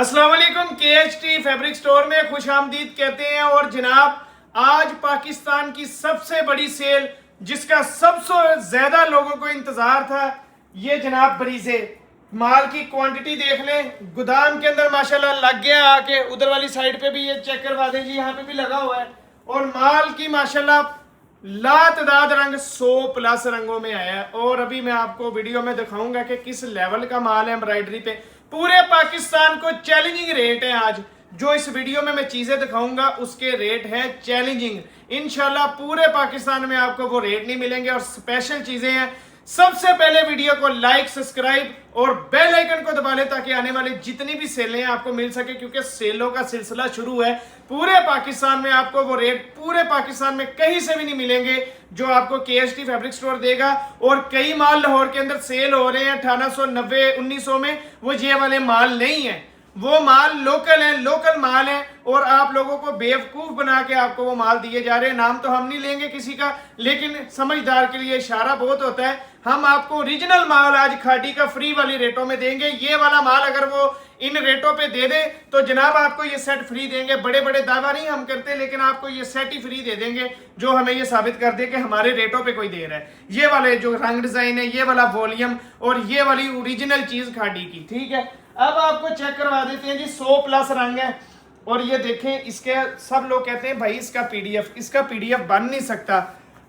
अस्सलाम वालेकुम। KHT fabric store में खुश आमदीद कहते हैं। और जनाब, आज पाकिस्तान की सबसे बड़ी सेल जिसका सबसे ज्यादा लोगों को इंतजार था, ये जनाब बरीजे माल की क्वांटिटी देख लें। गोदाम के अंदर माशाल्लाह लग गया आके, उधर वाली साइड पे भी ये चेक करवा दें जी, यहाँ पे भी लगा हुआ है। और माल की माशाल्लाह लातदाद रंग 100+ रंगों में आया है। और अभी मैं आपको वीडियो में दिखाऊंगा कि किस लेवल का माल है एम्ब्रॉयडरी पे। पूरे पाकिस्तान को चैलेंजिंग रेट है। आज जो इस वीडियो में मैं चीजें दिखाऊंगा उसके रेट हैं चैलेंजिंग। इंशाल्लाह पूरे पाकिस्तान में आपको वो रेट नहीं मिलेंगे और स्पेशल चीजें हैं। सबसे पहले वीडियो को लाइक, सब्सक्राइब और बेल आइकन को दबा लें ताकि आने वाली जितनी भी सेलें आपको मिल सके, क्योंकि सेलों का सिलसिला शुरू है। पूरे पाकिस्तान में आपको वो रेट पूरे पाकिस्तान में कहीं से भी नहीं मिलेंगे जो आपको KHT फैब्रिक स्टोर देगा। और कई माल लाहौर के अंदर सेल हो रहे हैं 1890 1900 में, वो ये वाले माल नहीं है। वो माल लोकल है, लोकल माल है। और आप लोगों को बेवकूफ बना के आपको वो माल दिए जा रहे हैं। नाम तो हम नहीं लेंगे किसी का, लेकिन समझदार के लिए इशारा बहुत होता है। हम आपको ओरिजिनल माल आज खादी का फ्री वाली रेटों में देंगे। ये वाला माल अगर वो इन रेटों पे दे दे तो जनाब आपको ये सेट फ्री देंगे। बड़े बड़े दावा नहीं हम करते, लेकिन आपको ये सेट ही फ्री दे देंगे जो हमें ये साबित कर दे कि हमारे रेटों पे कोई दे रहा है। ये वाले जो रंग डिजाइन है, ये वाला वॉल्यूम और ये वाली ओरिजिनल चीज खादी की, ठीक है। अब आपको चेक करवा देते हैं जी। 100+ रंग है। और ये देखें, इसके सब लोग कहते हैं भाई इसका पीडीएफ बन नहीं सकता।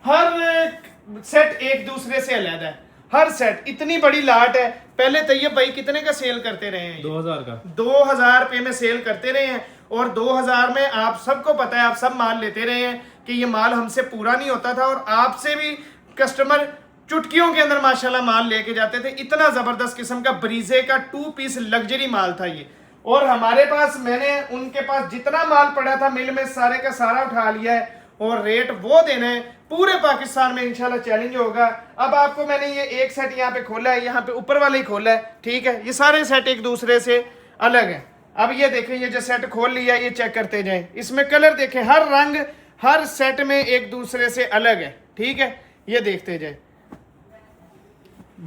हर सेट एक दूसरे से अलग है, हर सेट इतनी बड़ी लाट है। पहले तैयब भाई कितने का सेल करते रहे हैं? 2000 का। 2000 रुपए में सेल करते रहे हैं। और 2000 में आप सबको पता है, आप सब माल लेते रहे हैं कि ये माल हमसे पूरा नहीं होता था। और आपसे भी कस्टमर चुटकियों के अंदर माशाल्लाह माल लेके जाते थे। इतना जबरदस्त किस्म का ब्रीजे का 2 पीस लग्जरी माल था ये। और हमारे पास, मैंने उनके पास जितना माल पड़ा था मिल में सारे का सारा उठा लिया है। और रेट वो देना है पूरे पाकिस्तान में, इंशाल्लाह चैलेंज होगा। अब आपको मैंने ये एक सेट यहाँ पे खोला है, यहाँ पे ऊपर वाले ही खोला है, ठीक है। ये सारे सेट एक दूसरे से अलग है। अब ये देखें, ये जो सेट खोल लिया ये चेक करते जाएं। इसमें कलर देखें, हर रंग हर सेट में एक दूसरे से अलग है, ठीक है। ये देखते जाए,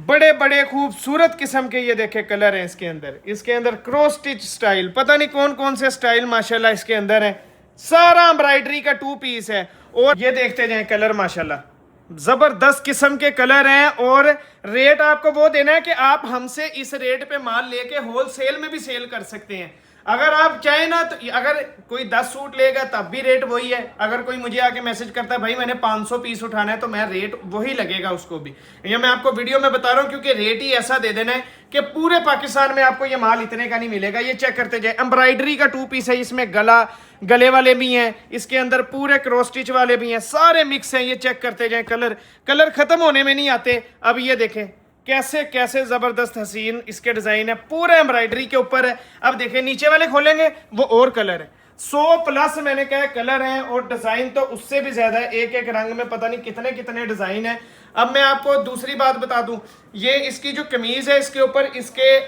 बड़े बड़े खूबसूरत किस्म के ये देखे कलर हैं इसके अंदर क्रॉस स्टिच स्टाइल, पता नहीं कौन कौन से स्टाइल माशाल्लाह इसके अंदर है। सारा एम्ब्रॉयडरी का 2 पीस है। और ये देखते जाएं कलर, माशाल्लाह जबरदस्त किस्म के कलर हैं। और रेट आपको वो देना है कि आप हमसे इस रेट पे माल लेके होलसेल में भी सेल कर सकते हैं। अगर आप चाहें ना तो, अगर कोई 10 सूट लेगा तब भी रेट वही है। अगर कोई मुझे आके मैसेज करता है भाई मैंने 500 पीस उठाना है, तो मैं रेट वही लगेगा उसको भी। ये मैं आपको वीडियो में बता रहा हूँ क्योंकि रेट ही ऐसा दे देना है कि पूरे पाकिस्तान में आपको ये माल इतने का नहीं मिलेगा। ये चेक करते जाए, एम्ब्रॉयडरी का 2 पीस है। इसमें गले वाले भी हैं, इसके अंदर पूरे क्रॉस स्टिच वाले भी हैं, सारे मिक्स हैं। ये चेक करते जाए, कलर खत्म होने में नहीं आते। अब ये देखें कैसे कैसे जबरदस्त हसीन इसके डिजाइन है, पूरा एम्ब्रॉयडरी के ऊपर है। अब देखें नीचे वाले खोलेंगे वो और कलर है। 100+ मैंने कहा कलर हैं। और डिजाइन तो उससे भी ज्यादा है, एक एक रंग में पता नहीं कितने कितने डिजाइन है। अब मैं आपको दूसरी बात बता दूं, ये इसकी जो कमीज है इसके ऊपर इसके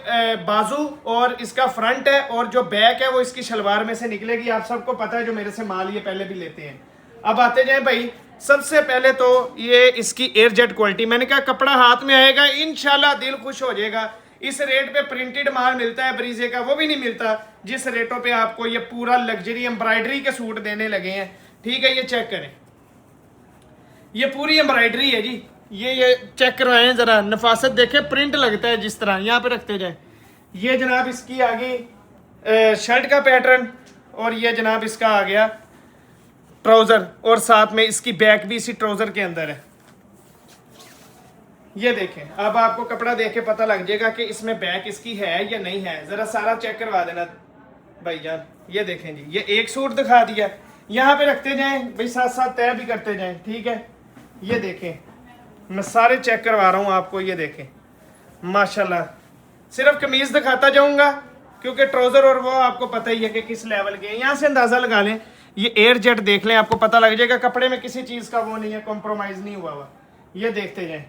बाजू और इसका फ्रंट है, और जो बैक है वो इसकी शलवार में से निकलेगी। आप सबको पता है जो मेरे से माल ये पहले भी लेते हैं। अब आते जाए भाई, सबसे पहले तो ये इसकी एयरजेट क्वालिटी, मैंने कहा कपड़ा हाथ में आएगा इंशाल्लाह दिल खुश हो जाएगा। इस रेट पे प्रिंटेड माल मिलता है ब्रीजे का, वो भी नहीं मिलता जिस रेटों पे आपको ये पूरा लग्जरी एम्ब्रॉयडरी के सूट देने लगे हैं, ठीक है। ये चेक करें, ये पूरी एम्ब्रॉयडरी है जी। ये चेक करवाएं जरा, नफासत देखें, प्रिंट लगता है जिस तरह। यहाँ पे रखते जाए, ये जनाब इसकी आगे शर्ट का पैटर्न, और ये जनाब इसका आ गया ट्राउजर, और साथ में इसकी बैक भी इसी ट्राउजर के अंदर है। ये देखें, अब आपको कपड़ा देख के पता लग जाएगा कि इसमें बैक इसकी है या नहीं है। जरा सारा चेक करवा देना भाईजान। ये देखें जी, ये एक सूट दिखा दिया, यहाँ पे रखते जाएं भाई, साथ साथ तय भी करते जाएं, ठीक है। ये देखें, मैं सारे चेक करवा रहा हूँ आपको। ये देखें माशाल्लाह, सिर्फ कमीज दिखाता जाऊंगा क्योंकि ट्राउजर और वो आपको पता ही है कि किस लेवल के। यहाँ से अंदाजा लगा लें, ये एयर जेट देख लें, आपको पता लग जाएगा कपड़े में किसी चीज का वो नहीं है, कॉम्प्रोमाइज नहीं हुआ हुआ। ये देखते जाएं,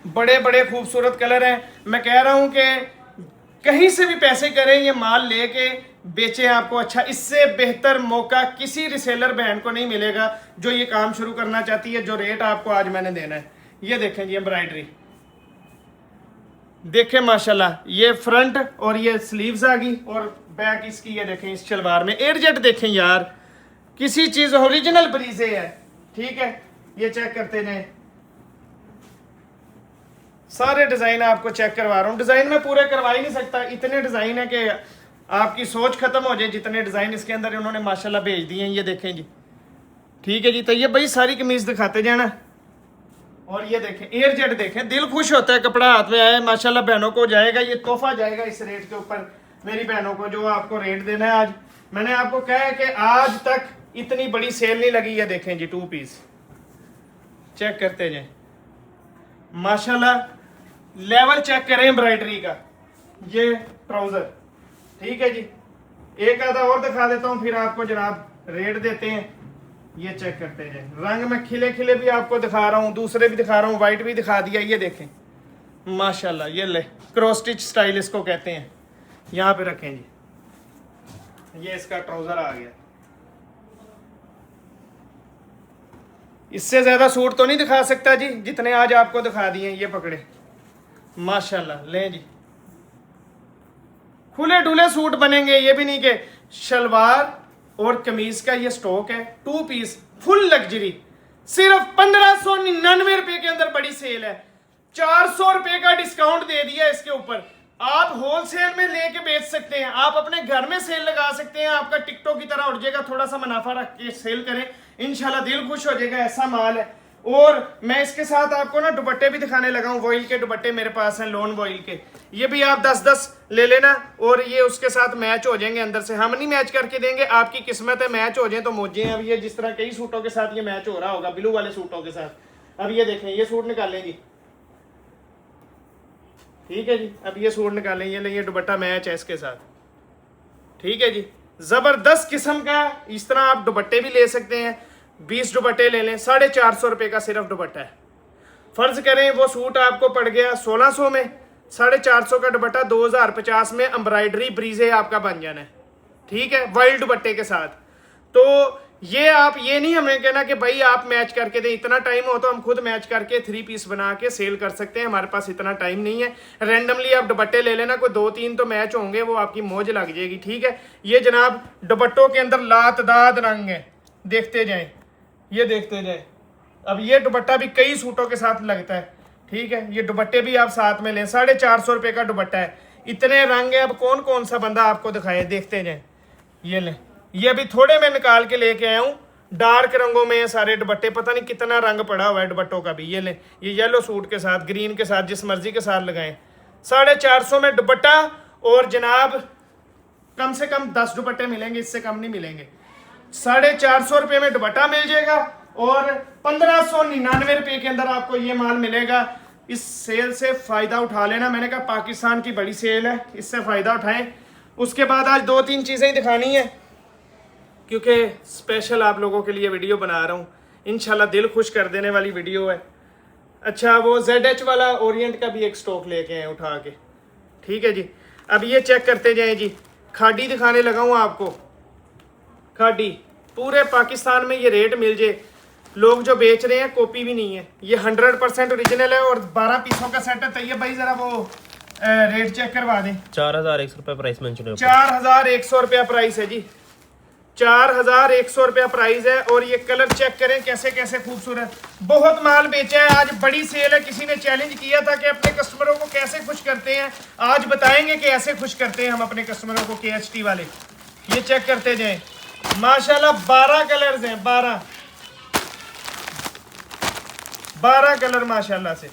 बड़े बड़े खूबसूरत कलर हैं। मैं कह रहा हूं कि कहीं से भी पैसे करें, ये माल लेके बेचें, आपको अच्छा, इससे बेहतर मौका किसी रिसेलर बहन को नहीं मिलेगा जो ये काम शुरू करना चाहती है, जो रेट आपको आज मैंने देना है। ये देखें जी एम्ब्रॉयडरी, देखें माशाल्लाह, ये फ्रंट और ये स्लीव्स आ गई और बैक इसकी ये देखें इस शलवार में एयरजेट देखें यार, किसी चीज ओरिजिनल ब्रीजे है। ठीक है, ये चेक करते जाए, सारे डिजाइन आपको चेक करवा रहा हूँ। डिजाइन में पूरे करवा ही नहीं सकता, इतने डिजाइन है कि आपकी सोच खत्म हो जाए जितने डिजाइन इसके अंदर इन्होंने माशाल्लाह भेज दिए हैं। ये देखें जी, ठीक है जी। तो ये भाई सारी कमीज दिखाते जाना। और ये देखें एयरजेट देखें, दिल खुश होता है कपड़ा हाथ में आया माशाल्लाह। बहनों को जाएगा, ये तोहफा जाएगा इस रेट के ऊपर मेरी बहनों को, जो आपको रेट देना है। आज मैंने आपको कहा है कि आज तक इतनी बड़ी सेल नहीं लगी है। देखें जी, 2 पीस चेक करते जाए माशाल्लाह, लेवल चेक करें एम्ब्रॉयडरी का। ये ट्राउजर, ठीक है जी। एक आधा और दिखा देता हूँ फिर आपको जनाब रेट देते हैं। ये चेक करते हैं, रंग में खिले खिले भी आपको दिखा रहा हूँ, दूसरे भी दिखा रहा हूँ, वाइट भी दिखा दिया। ये देखें माशाल्लाह, ये ले क्रॉस स्टिच स्टाइल इसको कहते हैं। यहाँ पे रखें जी, ये इसका ट्राउजर आ गया। इससे ज्यादा सूट तो नहीं दिखा सकता जी जितने आज आपको दिखा दिए। ये पकड़े माशाल्लाह, ले जी, खुले डुले सूट बनेंगे। ये भी नहीं कि शलवार और कमीज का ये स्टॉक है, 2 पीस फुल लग्जरी, सिर्फ 1599 रुपए के अंदर बड़ी सेल है। 400 रुपए का डिस्काउंट दे दिया इसके ऊपर। आप होलसेल में लेके बेच सकते हैं, आप अपने घर में सेल लगा सकते हैं। आपका टिकटॉक की तरह उठ जाएगा, थोड़ा सा मुनाफा रख के सेल करें, इंशाल्लाह दिल खुश हो जाएगा। ऐसा माल है। और मैं इसके साथ आपको ना दुपट्टे भी दिखाने लगा हूँ। वॉइल के दुपट्टे मेरे पास हैं, लोन वॉइल के। ये भी आप 10-10 ले लेना और ये उसके साथ मैच हो जाएंगे अंदर से। हम नहीं मैच करके देंगे, आपकी किस्मत है, मैच हो जाए तो मौजे हैं। अब ये जिस तरह कई सूटों के साथ ये मैच हो रहा होगा, ब्लू वाले सूटों के साथ। अब ये देखें, ये सूट निकालें जी, ठीक है जी। अब ये सूट निकालें, ये नहीं, ये दुपट्टा मैच है इसके साथ, ठीक है जी। जबरदस्त किस्म का इस तरह आप दुपट्टे भी ले सकते हैं। 20 दुपट्टे ले लें, 450 रुपए का सिर्फ दुपट्टा है। फर्ज करें वो सूट आपको पड़ गया 1600 में, 450 का दुपट्टा 2050 में एम्ब्रॉयडरी ब्रीजे आपका बन जाना है, ठीक है, वाइल्ड दुपट्टे के साथ। तो ये आप ये नहीं हमें कहना कि भाई आप मैच करके दें, इतना टाइम हो तो हम खुद मैच करके 3 पीस बना के सेल कर सकते हैं। हमारे पास इतना टाइम नहीं है। रैंडमली आप दुपट्टे ले लेना, कोई 2-3 तो मैच होंगे, वो आपकी मौज लग जाएगी, ठीक है। ये जनाब दुपट्टों के अंदर लातदाद रंग है, देखते जाएं, ये देखते जाएं। अब ये दुपट्टा भी कई सूटों के साथ लगता है, ठीक है। ये दुपट्टे भी आप साथ में लें, 450 रुपए का दुपट्टा है, इतने रंग है। अब कौन कौन सा बंदा आपको दिखाए, देखते जाएं। ये लें, ये अभी थोड़े मैं निकाल के लेके आया हूँ, डार्क रंगों में सारे दुपट्टे, पता नहीं कितना रंग पड़ा हुआ है दुपट्टों का भी। ये लें, ये येलो सूट के साथ, ग्रीन के साथ, जिस मर्जी के साथ लगाएं। 450 में दुपट्टा और जनाब कम से कम 10 दुपट्टे मिलेंगे, इससे कम नहीं मिलेंगे। 450 रुपये में दुपट्टा मिल जाएगा और 1599 रुपये के अंदर आपको ये माल मिलेगा। इस सेल से फ़ायदा उठा लेना। मैंने कहा पाकिस्तान की बड़ी सेल है, इससे फ़ायदा उठाएं। उसके बाद आज 2-3 चीज़ें ही दिखानी है क्योंकि स्पेशल आप लोगों के लिए वीडियो बना रहा हूँ, इंशाल्लाह दिल खुश कर देने वाली वीडियो है। अच्छा, वो ZH वाला ओरिएंट का भी एक स्टॉक लेके आए उठा के, ठीक है जी। अब ये चेक करते जाएं जी, खाड़ी दिखाने लगा हूँ आपको। खाड़ी पूरे पाकिस्तान में ये रेट मिल जाए, लोग जो बेच रहे हैं कॉपी भी नहीं है, ये 100% ओरिजिनल है और 12 पीसों का सेट है। तैयब भाई जरा वो रेट चेक करवा दें। 4100 रुपये प्राइस मेंशन है, 4100 रुपया प्राइस है जी, 4100 रुपया प्राइस है। और ये कलर चेक करें कैसे कैसे खूबसूरत, बहुत माल बेचा है। आज बड़ी सेल है, किसी ने चैलेंज किया था कि अपने कस्टमरों को कैसे खुश करते हैं, आज बताएंगे कि ऐसे खुश करते हैं हम अपने कस्टमरों को, KHT वाले। ये चेक करते जाएं, माशाल्लाह 12 कलर्स हैं, 12 कलर माशाल्लाह से।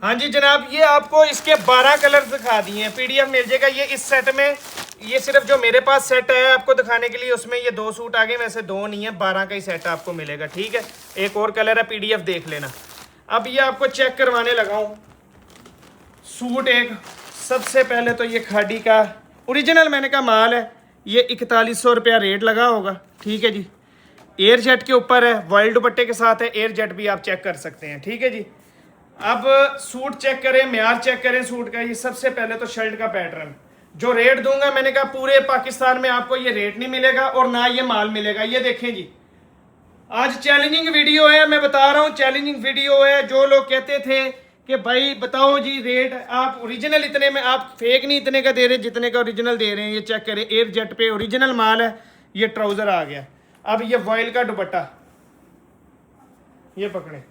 हाँ जी जनाब, ये आपको इसके 12 कलर दिखा दिए हैं, PDF मिल जाएगा। ये इस सेट में, ये सिर्फ जो मेरे पास सेट है आपको दिखाने के लिए, उसमें ये 2 सूट आ गए, वैसे 2 नहीं है, 12 का ही सेट आपको मिलेगा, ठीक है। एक और कलर है, PDF देख लेना। अब ये आपको चेक करवाने लगा हूँ सूट एक। सबसे पहले तो ये खाड़ी का ओरिजिनल मैंने कहा माल है, ये 4100 रुपया रेट लगा होगा, ठीक है जी। एयर जेट के ऊपर है, वाइल्ड दुपट्टे के साथ है, एयर जेट भी आप चेक कर सकते हैं, ठीक है जी। अब सूट चेक करें, म्यार चेक करें सूट का। ये सबसे पहले तो शर्ट का पैटर्न, जो रेट दूंगा मैंने कहा पूरे पाकिस्तान में आपको ये रेट नहीं मिलेगा और ना ये माल मिलेगा। ये देखें जी, आज चैलेंजिंग वीडियो है, मैं बता रहा हूँ चैलेंजिंग वीडियो है। जो लोग कहते थे कि भाई बताओ जी रेट, आप ओरिजिनल इतने में, आप फेक नहीं इतने का दे रहे जितने का ओरिजिनल दे रहे हैं। ये चेक करें, एयर जेट पे ओरिजिनल माल है। ये ट्राउजर आ गया। अब ये वॉयल का दुपट्टा, ये पकड़े,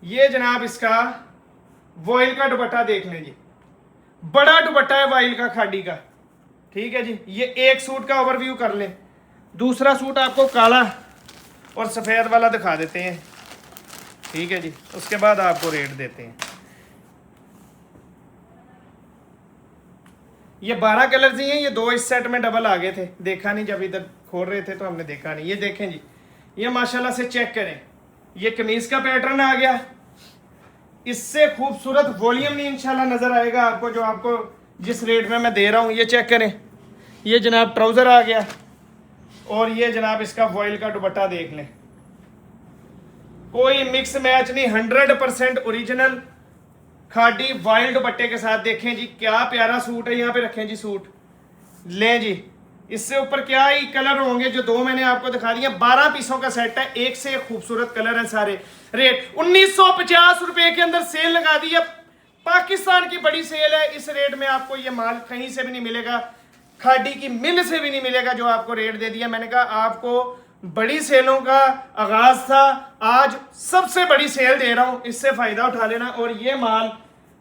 ये जनाब इसका वॉयल का दुपट्टा देख लें जी, बड़ा दुपट्टा है वॉयल का खाड़ी का, ठीक है जी। ये एक सूट का ओवरव्यू कर लें। दूसरा सूट आपको काला और सफ़ेद वाला दिखा देते हैं, ठीक है जी। उसके बाद आपको रेट देते हैं। ये 12 कलर्स ही हैं, ये 2 इस सेट में डबल आ गए थे, देखा नहीं, जब इधर खोल रहे थे तो हमने देखा नहीं। ये देखें जी, ये माशाल्लाह से चेक करें, ये कमीज का पैटर्न आ गया। इससे खूबसूरत वॉल्यूम नहीं इंशाल्लाह नजर आएगा आपको, जो आपको जिस रेट में मैं दे रहा हूँ। ये चेक करें, ये जनाब ट्राउजर आ गया और ये जनाब इसका वॉयल का दुपट्टा देख लें, कोई मिक्स मैच नहीं, 100% ओरिजिनल खादी वाइल्ड दुपट्टे के साथ। देखें जी क्या प्यारा सूट है। यहाँ पे रखें जी सूट, लें जी। इससे ऊपर क्या ही कलर होंगे, जो 2 मैंने आपको दिखा दिया। 12 पीसों का सेट है, एक से एक खूबसूरत कलर है सारे। रेट 1950 रुपए के अंदर सेल लगा दी है। पाकिस्तान की बड़ी सेल है। इस रेट में आपको ये माल कहीं से भी नहीं मिलेगा, खादी की मिल से भी नहीं मिलेगा जो आपको रेट दे दिया। मैंने कहा आपको बड़ी सेलों का आगाज था, आज सबसे बड़ी सेल दे रहा हूं, इससे फायदा उठा लेना। और ये माल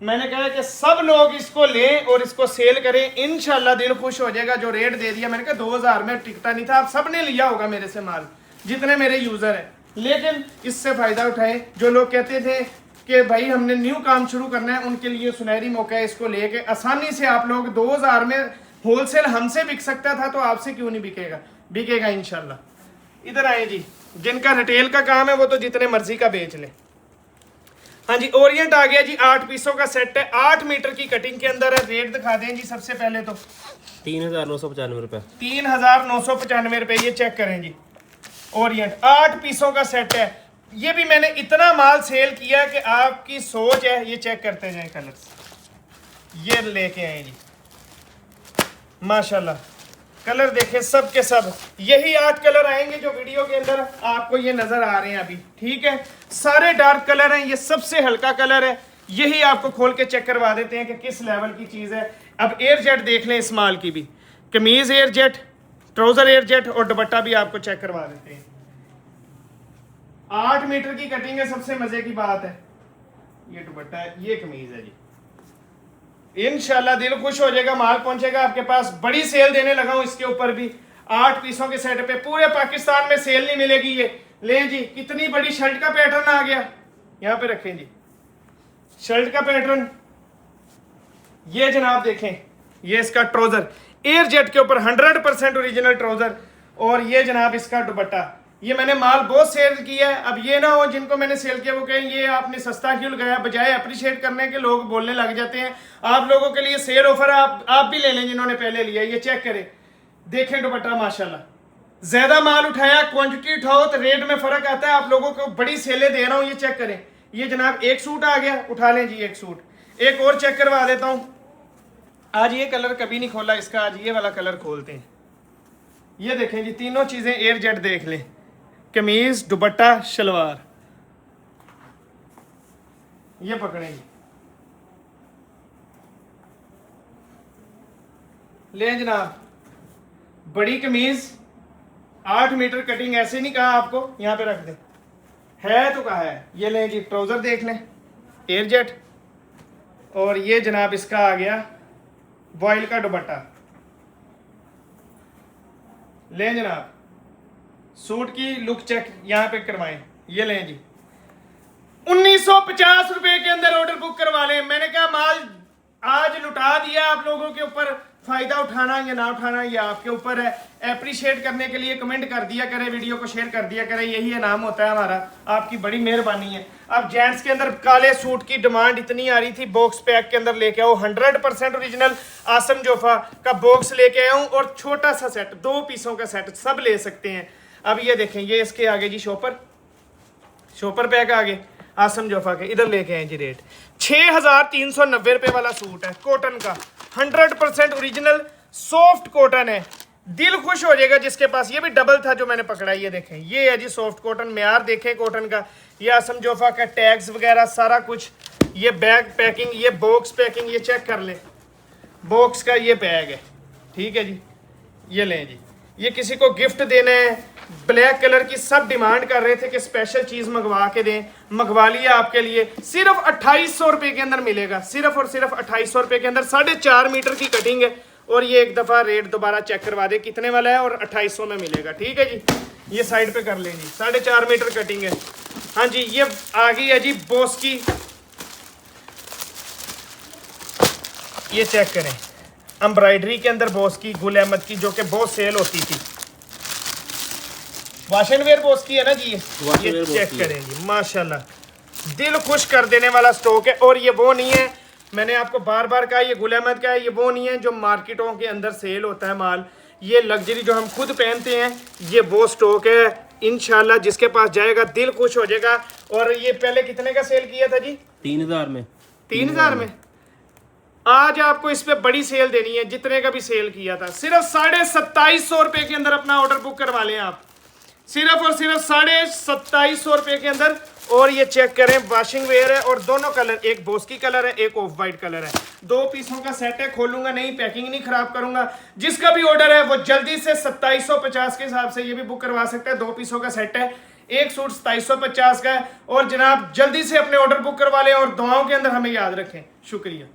मैंने कहा कि सब लोग इसको लें और इसको सेल करें, इंशाल्लाह दिल खुश हो जाएगा। जो रेट दे दिया, मैंने कहा 2000 में टिकता नहीं था, आप सब ने लिया होगा मेरे से माल, जितने मेरे यूजर हैं। लेकिन इससे फायदा उठाएं। जो लोग कहते थे कि भाई हमने न्यू काम शुरू करना है, उनके लिए सुनहरी मौका है। इसको लेके आसानी से आप लोग 2000 में होलसेल हमसे बिक सकता था, तो आपसे क्यों नहीं बिकेगा, बिकेगा इंशाल्लाह। इधर आए जी, जिनका रिटेल का काम है वो तो जितने मर्जी का बेच ले। हाँ जी, ओरिएंट आ गया जी, 8 पीसों का सेट है, 8 मीटर की कटिंग के अंदर है। रेट दिखा दें जी सबसे पहले तो 3995 रुपए। 3995 रुपए। ये चेक करें जी, ओरिएंट 8 पीसों का सेट है। ये भी मैंने इतना माल सेल किया कि आपकी सोच है। ये चेक करते जाए कलर्स, ये लेके आए जी माशाल्लाह। कलर देखें सब के सब, यही 8 कलर आएंगे जो वीडियो के अंदर आपको ये नजर आ रहे हैं अभी, ठीक है। सारे डार्क कलर हैं, ये सबसे हल्का कलर है। यही आपको खोल के चेक करवा देते हैं कि किस लेवल की चीज है। अब एयर जेट देख लें इस माल की भी, कमीज air jet, trouser air jet और दुपट्टा भी आपको चेक करवा देते हैं। 8 मीटर की कटिंग है। सबसे मजे की बात है, ये दुपट्टा है, ये कमीज है जी। इंशाल्लाह दिल खुश हो जाएगा, माल पहुंचेगा आपके पास। बड़ी सेल देने लगा हूं इसके ऊपर भी, 8 पीसों के सेट पे। पूरे पाकिस्तान में सेल नहीं मिलेगी ये। ले जी, कितनी बड़ी शर्ट का पैटर्न आ गया, यहां पे रखें जी शर्ट का पैटर्न। ये जनाब देखें, ये इसका ट्राउजर एयर जेट के ऊपर 100% ओरिजिनल ट्राउजर। और ये जनाब इसका दुपट्टा। ये मैंने माल बहुत सेल किया है। अब ये ना हो जिनको मैंने सेल किया वो कहें ये आपने सस्ता क्यों लगाया, बजाय अप्रिशिएट करने के लोग बोलने लग जाते हैं। आप लोगों के लिए सेल ऑफर है, आप भी ले लें जिन्होंने पहले लिया। ये चेक करें, देखें दुपट्टा माशाल्लाह। ज्यादा माल उठाया, क्वांटिटी उठाओ तो रेट में फर्क आता है। आप लोगों को बड़ी सेलें दे रहा हूँ। ये चेक करें, ये जनाब एक सूट आ गया, उठा लें जी एक सूट। एक और चेक करवा देता हूँ। आज ये कलर कभी नहीं खोला इसका, आज ये वाला कलर खोलते हैं। ये देखें जी, तीनों चीजें एयर जेट देख लें, कमीज, दुपट्टा, शलवार। ये पकड़ेंगे, ले जनाब। बड़ी कमीज, 8 मीटर कटिंग, ऐसे नहीं कहा आपको, यहां पे रख दे, है तो कहा है। ये लें जी, ट्राउजर देख लें एयर जेट। और ये जनाब इसका आ गया वॉयल का दुपट्टा। ले जनाब, सूट की लुक चेक यहां पे करवाएं। ये लें जी, 1950 रुपए के अंदर ऑर्डर बुक करवा लें। मैंने कहा माल आज लुटा दिया आप लोगों के ऊपर, फायदा उठाना या ना उठाना ये आपके ऊपर है। एप्रिशिएट करने के लिए कमेंट कर दिया करें, वीडियो को शेयर कर दिया करें, यही इनाम होता है हमारा। आपकी बड़ी मेहरबानी है। अब जेंट्स के अंदर काले सूट की डिमांड इतनी आ रही थी, बॉक्स पैक के अंदर लेके आओ। 100% ओरिजिनल आसम जोफा का बॉक्स लेके आया हूं और छोटा सा सेट, 2 पीसों का सेट, सब ले सकते हैं। अब ये देखें, ये इसके आगे जी शॉपर पैक आगे आसम जोफा के। इधर लेके आए जी रेट 6390 रुपए वाला सूट है, कॉटन का, 100% ओरिजिनल सॉफ्ट कॉटन है। दिल खुश हो जाएगा जिसके पास। ये भी डबल था जो मैंने पकड़ा। ये देखें, ये है जी सॉफ्ट कॉटन। म्यार देखें कॉटन का ये आसम जोफा का टैग्स वगैरह सारा कुछ, ये बैग पैकिंग, ये बॉक्स पैकिंग, ये चेक कर ले, बॉक्स का ये बैग है, ठीक है जी। ये लें जी, ये किसी को गिफ्ट देना है, ब्लैक कलर की सब डिमांड कर रहे थे कि स्पेशल चीज़ मंगवा के दें, मंगवा लिया आपके लिए। सिर्फ 2800 रुपये के अंदर मिलेगा, सिर्फ और सिर्फ 2800 रुपये के अंदर। 4.5 मीटर की कटिंग है और ये एक दफ़ा रेट दोबारा चेक करवा दे कितने वाला है और 2800 में मिलेगा, ठीक है जी। ये साइड पे कर लें जी, 4.5 मीटर कटिंग है। हाँ जी, ये आ गई है जी बॉस की, ये चेक करें, एम्ब्रॉयडरी के अंदर बॉस की, गुल अहमद की, जो कि बहुत सेल होती थी। वॉश एंड वेयर बॉस की है ना जी, ये चेक करें जी, माशाल्लाह दिल खुश कर देने वाला स्टॉक है। और ये वो नहीं है, मैंने आपको बार बार कहा, ये गुल अहमद का है, ये वो नहीं है जो मार्केटों के अंदर सेल होता है माल। ये लग्जरी जो हम खुद पहनते हैं, ये वो स्टॉक है। इंशाल्लाह जिसके पास जाएगा दिल खुश हो जाएगा। और ये पहले कितने का सेल किया था जी? 3000 में। 3000 में। आज आपको इस पे बड़ी सेल देनी है, जितने का भी सेल किया था। सिर्फ 2750 रुपए के अंदर अपना ऑर्डर बुक करवा लें आप, सिर्फ और सिर्फ 2750 रुपए के अंदर। और ये चेक करें, वॉशिंग वेयर है और दोनों कलर, एक बोस्की कलर है, एक ऑफ वाइट कलर है। 2 पीसों का सेट है, खोलूंगा नहीं, पैकिंग नहीं खराब करूंगा। जिसका भी ऑर्डर है वो जल्दी से 2750 के हिसाब से ये भी बुक करवा सकता है। 2 पीसों का सेट है, एक सूट 2750 का है। और जनाब जल्दी से अपने ऑर्डर बुक करवा लें और दुआओं के अंदर हमें याद रखें। शुक्रिया।